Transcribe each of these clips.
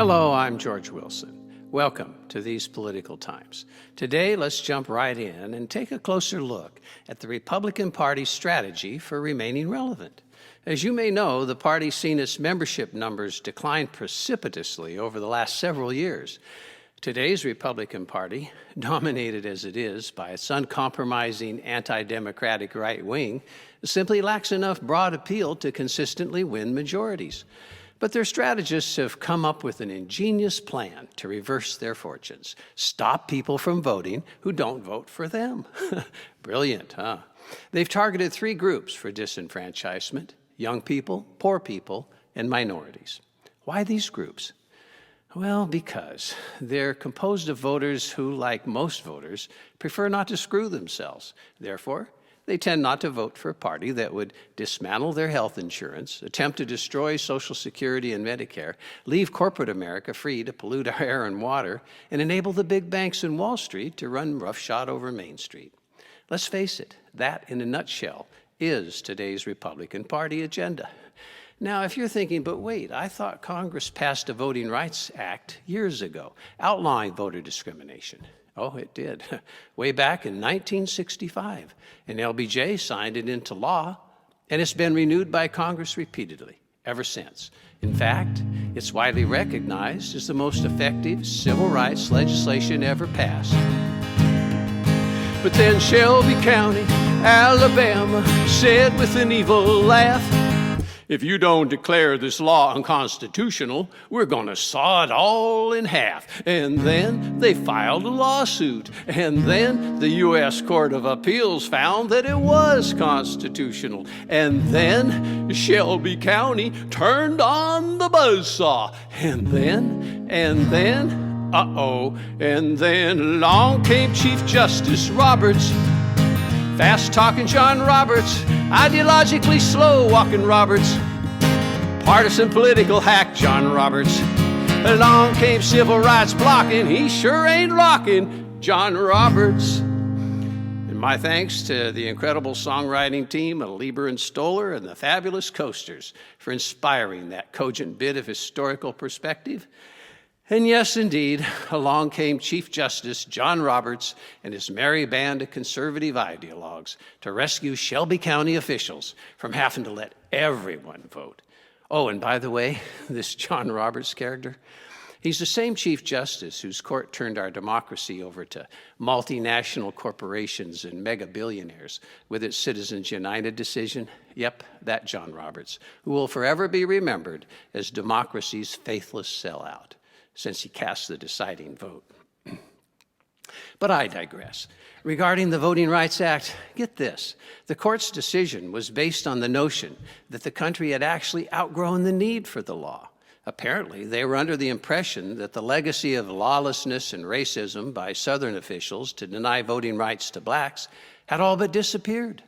Hello, I'm George Wilson. Welcome to These Political Times. Today, let's jump right in and take a closer look at the Republican Party's strategy for remaining relevant. As you may know, the party's seen its membership numbers decline precipitously over the last several years. Today's Republican Party, dominated as it is by its uncompromising anti-democratic right wing, simply lacks enough broad appeal to consistently win majorities. But their strategists have come up with an ingenious plan to reverse their fortunes, stop people from voting who don't vote for them. Brilliant, huh? They've targeted three groups for disenfranchisement: young people, poor people, and minorities. Why these groups? Well, because they're composed of voters who, like most voters, prefer not to screw themselves. Therefore, they tend not to vote for a party that would dismantle their health insurance, attempt to destroy Social Security and Medicare, leave corporate America free to pollute our air and water, and enable the big banks in Wall Street to run roughshod over Main Street. Let's face it, that, in a nutshell, is today's Republican Party agenda. Now, if you're thinking, but wait, I thought Congress passed a Voting Rights Act years ago, outlawing voter discrimination. Oh, it did, way back in 1965. And LBJ signed it into law, and it's been renewed by Congress repeatedly ever since. In fact, it's widely recognized as the most effective civil rights legislation ever passed. But then Shelby County, Alabama, said with an evil laugh, "If you don't declare this law unconstitutional, we're going to saw it all in half." And then they filed a lawsuit. And then the U.S. Court of Appeals found that it was constitutional. And then Shelby County turned on the buzzsaw. And then along came Chief Justice Roberts, fast-talking John Roberts, ideologically slow-walking Roberts, partisan political hack John Roberts. Along came civil rights blocking, he sure ain't locking John Roberts. And my thanks to the incredible songwriting team of Lieber and Stoller and the fabulous Coasters for inspiring that cogent bit of historical perspective. And yes, indeed, along came Chief Justice John Roberts and his merry band of conservative ideologues to rescue Shelby County officials from having to let everyone vote. Oh, and by the way, this John Roberts character, he's the same Chief Justice whose court turned our democracy over to multinational corporations and mega billionaires with its Citizens United decision. Yep, that John Roberts, who will forever be remembered as democracy's faithless sellout, since he cast the deciding vote. But I digress. Regarding the Voting Rights Act, get this. The court's decision was based on the notion that the country had actually outgrown the need for the law. Apparently, they were under the impression that the legacy of lawlessness and racism by Southern officials to deny voting rights to blacks had all but disappeared.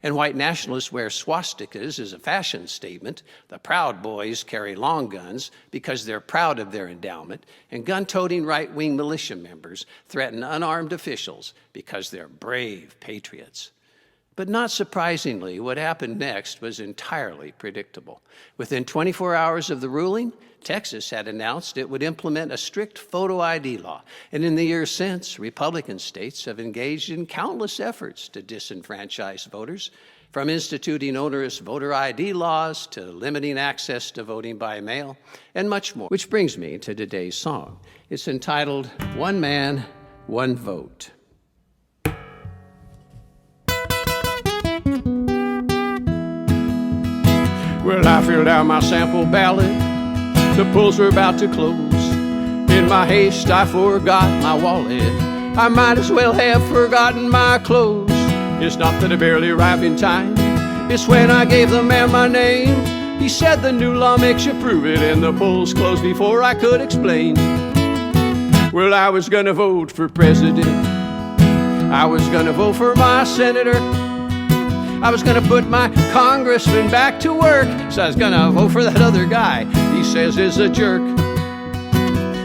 And white nationalists wear swastikas as a fashion statement. The Proud Boys carry long guns because they're proud of their endowment. And gun-toting right-wing militia members threaten unarmed officials because they're brave patriots. But not surprisingly, what happened next was entirely predictable. Within 24 hours of the ruling, Texas had announced it would implement a strict photo ID law. And in the years since, Republican states have engaged in countless efforts to disenfranchise voters, from instituting onerous voter ID laws to limiting access to voting by mail, and much more. Which brings me to today's song. It's entitled, "One Man, One Vote." Well, I filled out my sample ballot. The polls were about to close. In my haste, I forgot my wallet. I might as well have forgotten my clothes. It's not that I barely arrived in time. It's when I gave the man my name. He said the new law makes you prove it, and the polls closed before I could explain. Well, I was gonna vote for president. I was gonna vote for my senator. I was gonna put my congressman back to work. So I was gonna vote for that other guy he says is a jerk.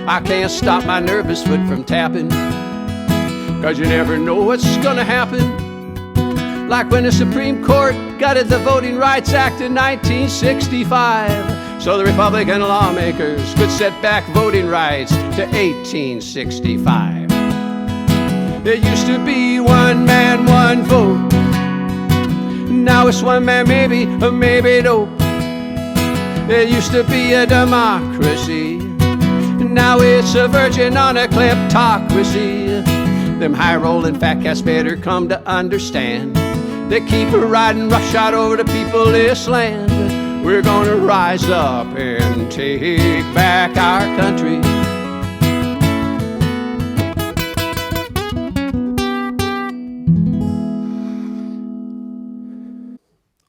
I can't stop my nervous foot from tapping, 'cause you never know what's gonna happen. Like when the Supreme Court gutted the Voting Rights Act in 1965. so the Republican lawmakers could set back voting rights to 1865. It used to be one man, one vote. Now it's one man, maybe, or maybe no. It used to be a democracy. Now it's a virgin on a kleptocracy. Them high-rolling fat cats better come to understand. They keep riding roughshod over the peopleless land. We're gonna rise up and take back our country.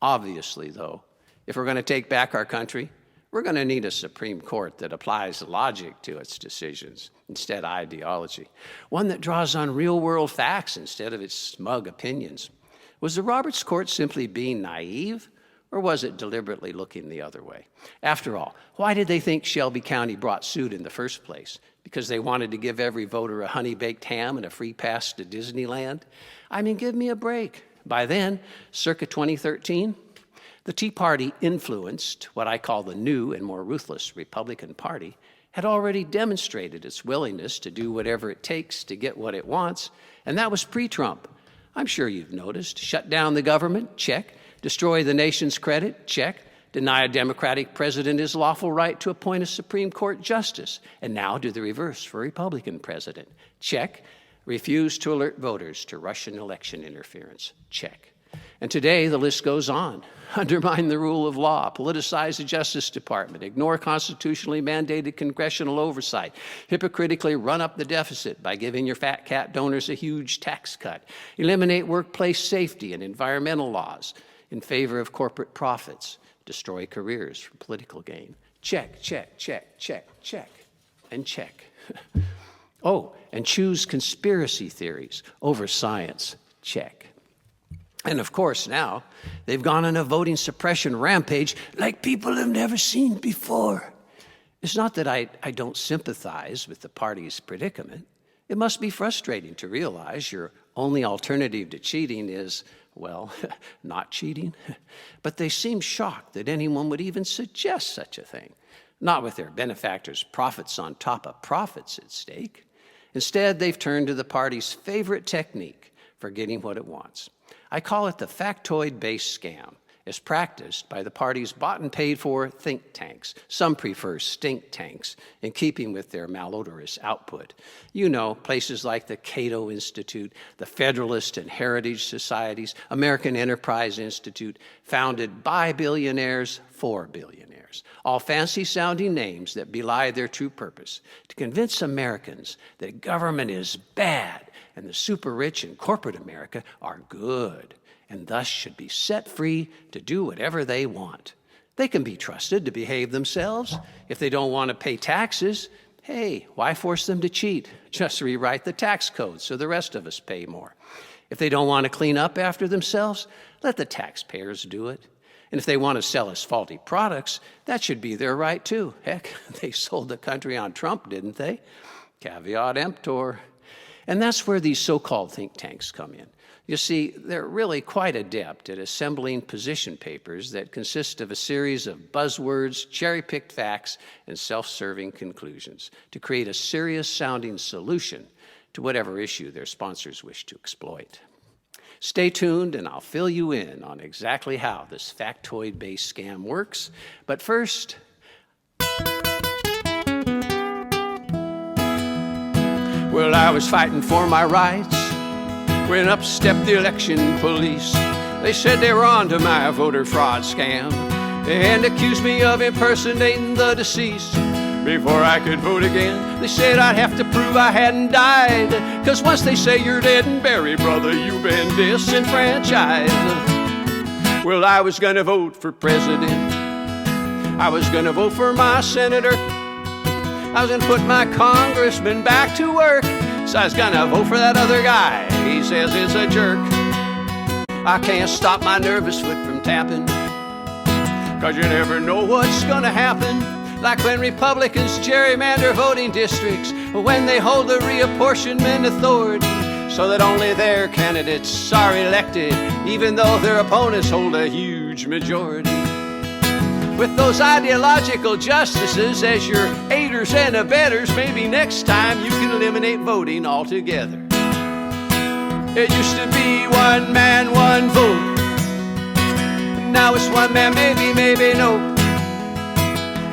Obviously, though, if we're going to take back our country, we're going to need a Supreme Court that applies logic to its decisions instead of ideology, one that draws on real-world facts instead of its smug opinions. Was the Roberts Court simply being naive, or was it deliberately looking the other way? After all, why did they think Shelby County brought suit in the first place? Because they wanted to give every voter a honey-baked ham and a free pass to Disneyland? I mean, give me a break. By then, circa 2013, the Tea Party influenced what I call the new and more ruthless Republican Party had already demonstrated its willingness to do whatever it takes to get what it wants, and that was pre-Trump. I'm sure you've noticed. Shut down the government? Check. Destroy the nation's credit? Check. Deny a Democratic president his lawful right to appoint a Supreme Court justice, and now do the reverse for a Republican president? Check. Refuse to alert voters to Russian election interference? Check. And today, the list goes on. Undermine the rule of law, politicize the Justice Department, ignore constitutionally mandated congressional oversight, hypocritically run up the deficit by giving your fat cat donors a huge tax cut, eliminate workplace safety and environmental laws in favor of corporate profits, destroy careers for political gain. Check, check, check, check, check, and check. Oh, and choose conspiracy theories over science. Check. And of course, now, they've gone on a voting suppression rampage like people have never seen before. It's not that I don't sympathize with the party's predicament. It must be frustrating to realize your only alternative to cheating is, well, not cheating. But they seem shocked that anyone would even suggest such a thing, not with their benefactors' profits on top of profits at stake. Instead, they've turned to the party's favorite technique for getting what it wants. I call it the FactoidBased Scam, as practiced by the party's bought and paid for think tanks. Some prefer stink tanks, in keeping with their malodorous output. You know, places like the Cato Institute, the Federalist and Heritage Societies, American Enterprise Institute, founded by billionaires for billionaires. All fancy-sounding names that belie their true purpose, to convince Americans that government is bad and the super-rich and corporate America are good, and thus should be set free to do whatever they want. They can be trusted to behave themselves. If they don't want to pay taxes, hey, why force them to cheat? Just rewrite the tax code so the rest of us pay more. If they don't want to clean up after themselves, let the taxpayers do it. And if they want to sell us faulty products, that should be their right too. Heck, they sold the country on Trump, didn't they? Caveat emptor. And that's where these so-called think tanks come in. You see, they're really quite adept at assembling position papers that consist of a series of buzzwords, cherry-picked facts, and self-serving conclusions to create a serious-sounding solution to whatever issue their sponsors wish to exploit. Stay tuned, and I'll fill you in on exactly how this factoid-based scam works. But first, well, I was fighting for my rights when up stepped the election police. They said they were onto my voter fraud scam and accused me of impersonating the deceased. Before I could vote again, they said I'd have to prove I hadn't died, 'cause once they say you're dead and buried, brother, you've been disenfranchised. Well, I was gonna vote for president. I was gonna vote for my senator. I was gonna put my congressman back to work. So I was gonna vote for that other guy. He says it's a jerk. I can't stop my nervous foot from tapping, 'cause you never know what's gonna happen. Like when Republicans gerrymander voting districts, when they hold the reapportionment authority so that only their candidates are elected, even though their opponents hold a huge majority. with those ideological justices as your aiders and abettors, maybe next time you can eliminate voting altogether. It used to be one man, one vote. Now it's one man, maybe, maybe no.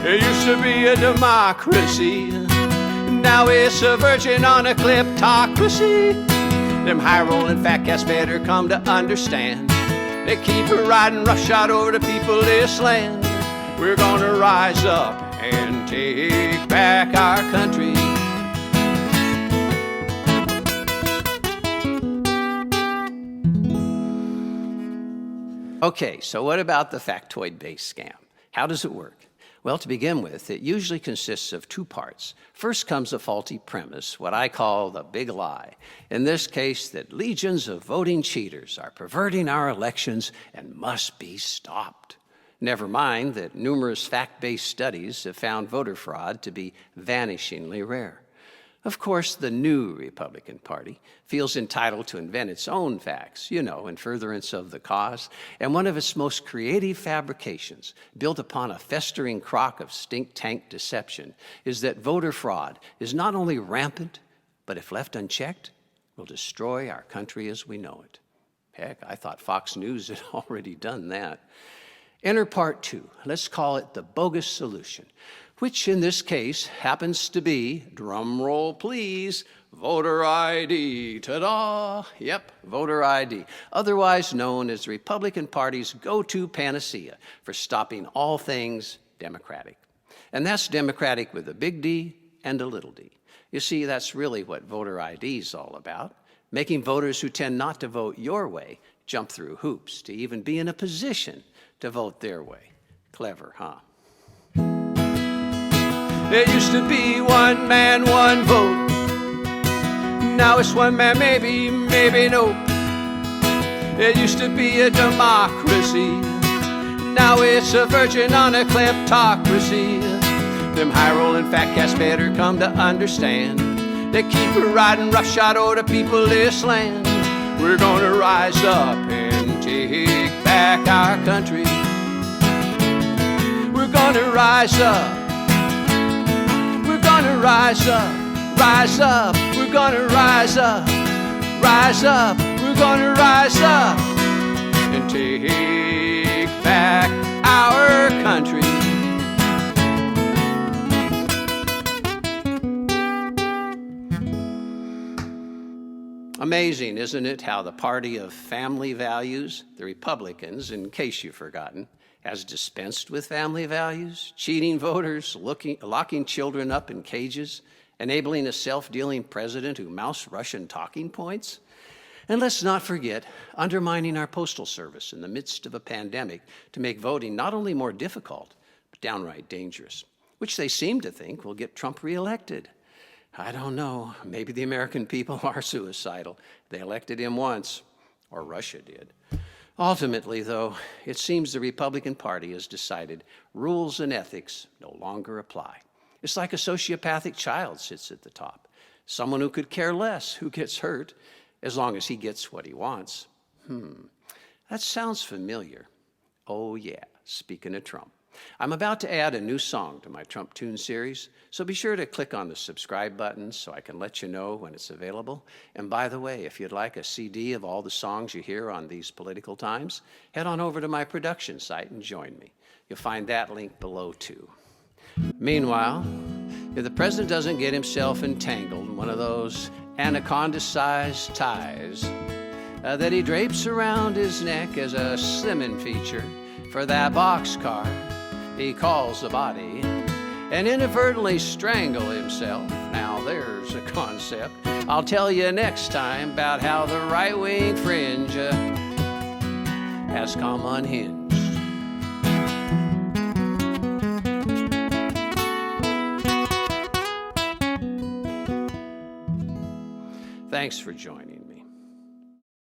It used to be a democracy. Now it's a virgin on a kleptocracy. Them high-rolling fat cats better come to understand. They keep riding roughshod over the peopleless land. We're gonna rise up and take back our country. Okay, so what about the factoid-based scam? How does it work? Well, to begin with, it usually consists of two parts. First comes a faulty premise, what I call the big lie. In this case, that legions of voting cheaters are perverting our elections and must be stopped. Never mind that numerous fact-based studies have found voter fraud to be vanishingly rare. Of course, the new Republican Party feels entitled to invent its own facts, in furtherance of the cause, and one of its most creative fabrications, built upon a festering crock of stink tank deception, is that voter fraud is not only rampant, but if left unchecked, will destroy our country as we know it. Heck, I thought Fox News had already done that. Enter part two. Let's call it the bogus solution, which in this case happens to be, drum roll please, voter ID. Ta-da! Yep, voter ID, otherwise known as the Republican Party's go-to panacea for stopping all things Democratic. And that's Democratic with a big D and a little d. You see, that's really what voter ID is all about, making voters who tend not to vote your way jump through hoops to even be in a position to vote their way. Clever, huh? It used to be one man, one vote. Now it's one man, maybe, maybe no. It used to be a democracy. Now it's a virgin on a kleptocracy. Them high-rolling fat cats better come to understand. They keep riding roughshod over the peopleless land. We're gonna rise up and take back our country. We're gonna rise up. We're gonna rise up, rise up. We're gonna rise up, rise up. We're gonna rise up and take back our country. Amazing, isn't it, how the party of family values, the Republicans, in case you've forgotten, has dispensed with family values, cheating voters, locking children up in cages, enabling a self-dealing president who mouths Russian talking points. And let's not forget undermining our postal service in the midst of a pandemic to make voting not only more difficult, but downright dangerous, which they seem to think will get Trump reelected. I don't know, maybe the American people are suicidal. They elected him once, or Russia did. Ultimately, though, it seems the Republican Party has decided rules and ethics no longer apply. It's like a sociopathic child sits at the top, someone who could care less who gets hurt as long as he gets what he wants. That sounds familiar. Oh yeah, speaking of Trump. I'm about to add a new song to my Trump Tune series, so be sure to click on the subscribe button so I can let you know when it's available. And by the way, if you'd like a CD of all the songs you hear on these political times, head on over to my production site and join me. You'll find that link below too. Meanwhile, if the president doesn't get himself entangled in one of those anaconda-sized ties that he drapes around his neck as a slimming feature for that boxcar he calls the body, and inadvertently strangle himself, now there's a concept. I'll tell you next time about how the right-wing fringe has come unhinged. Thanks for joining.